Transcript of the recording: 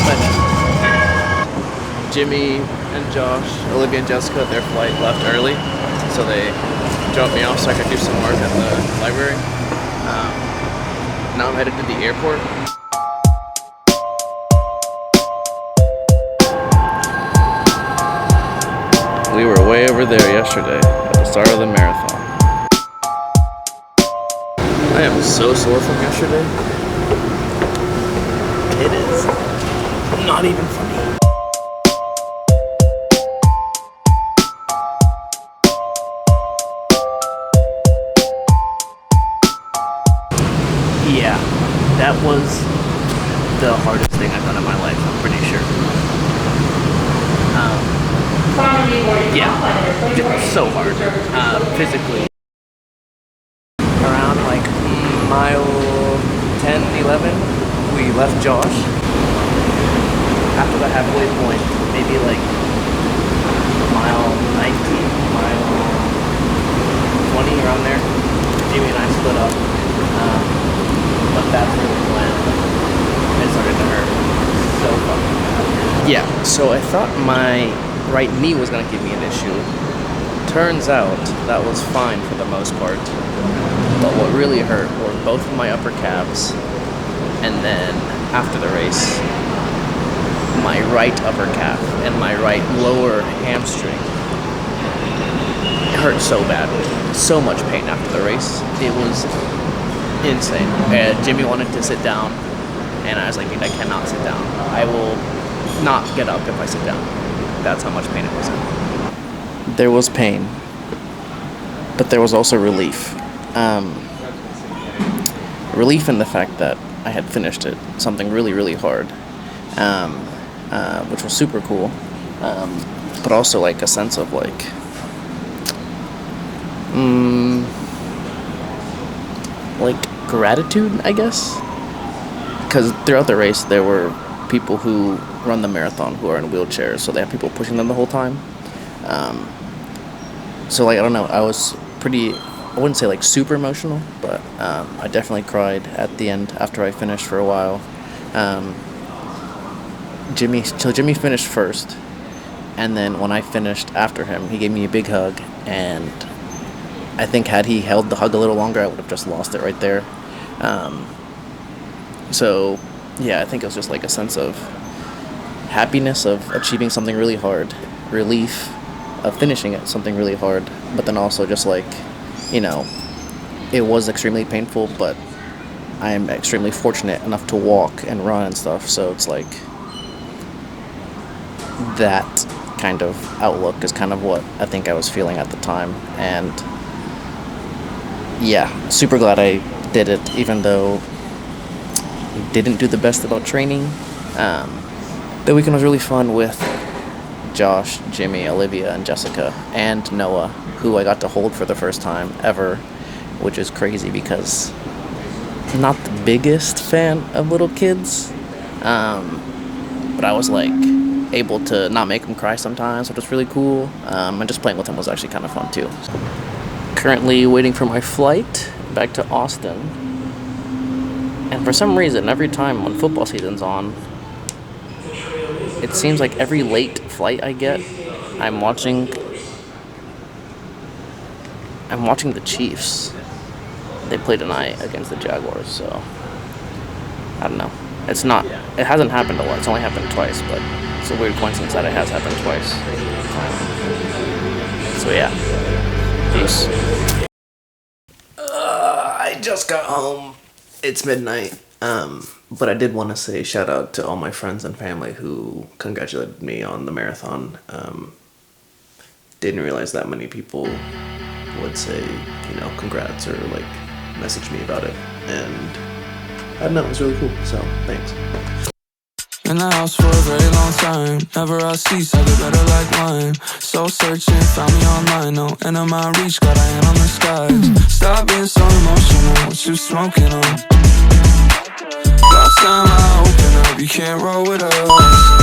minute. Jimmy and Josh, Olivia and Jessica, their flight left early, so they dropped me off so I could do some work at the library. Now I'm headed to the airport. We were way over there yesterday at the start of the marathon. I am so sore from yesterday. It is not even funny. Yeah, that was the hardest thing I've done in my life, I'm pretty sure. Yeah, it was so hard, physically. Around like mile 10, 11, we left Josh. After the halfway point, maybe like mile 19, mile 20, around there, Jimmy and I split up. But that's really when it started to hurt so fucking bad. Yeah, so I thought my right knee was going to give me an issue. Turns out that was fine for the most part. But what really hurt were both of my upper calves, and then after the race, my right upper calf and my right lower hamstring. It hurt so badly. So much pain after the race. It was insane. Jimmy wanted to sit down, and I was like, dude, I cannot sit down. I will not get up if I sit down. That's how much pain it was in. There was pain, but there was also relief. Relief in the fact that I had finished it, something really, really hard, which was super cool, but also like a sense of like, gratitude, I guess, because throughout the race there were people who run the marathon who are in wheelchairs, so they have people pushing them the whole time. So like, I don't know, I was pretty, I wouldn't say like super emotional, but I definitely cried at the end after I finished for a while. Jimmy finished first, and then when I finished after him, he gave me a big hug, and I think had he held the hug a little longer, I would have just lost it right there. So yeah, I think it was just like a sense of happiness of achieving something really hard, relief of finishing it, something really hard, but then also just like, you know, it was extremely painful, but I am extremely fortunate enough to walk and run and stuff, so it's like that kind of outlook is kind of what I think I was feeling at the time. And yeah, super glad I did it, even though I didn't do the best about training. The weekend was really fun with Josh, Jimmy, Olivia, and Jessica, and Noah, who I got to hold for the first time ever, which is crazy because I'm not the biggest fan of little kids, but I was like able to not make them cry sometimes, which was really cool, and just playing with them was actually kind of fun too. Currently waiting for my flight back to Austin, and for some reason every time when football season's on, it seems like every late flight I get, I'm watching the Chiefs. They play tonight against the Jaguars, so I don't know. It hasn't happened a lot. It's only happened twice, but it's a weird coincidence that it has happened twice. So yeah, peace. I just got home. It's midnight. But I did want to say shout out to all my friends and family who congratulated me on the marathon. Didn't realize that many people would say, congrats or like message me about it. And I don't know, it was really cool. So thanks. In the house for a very long time. Never I cease, I get better like wine. Soul searching, found me online. No end of my reach, got a hand on the skies. Stop being so emotional, what you smoking on? Last time I open up, you can't roll with us.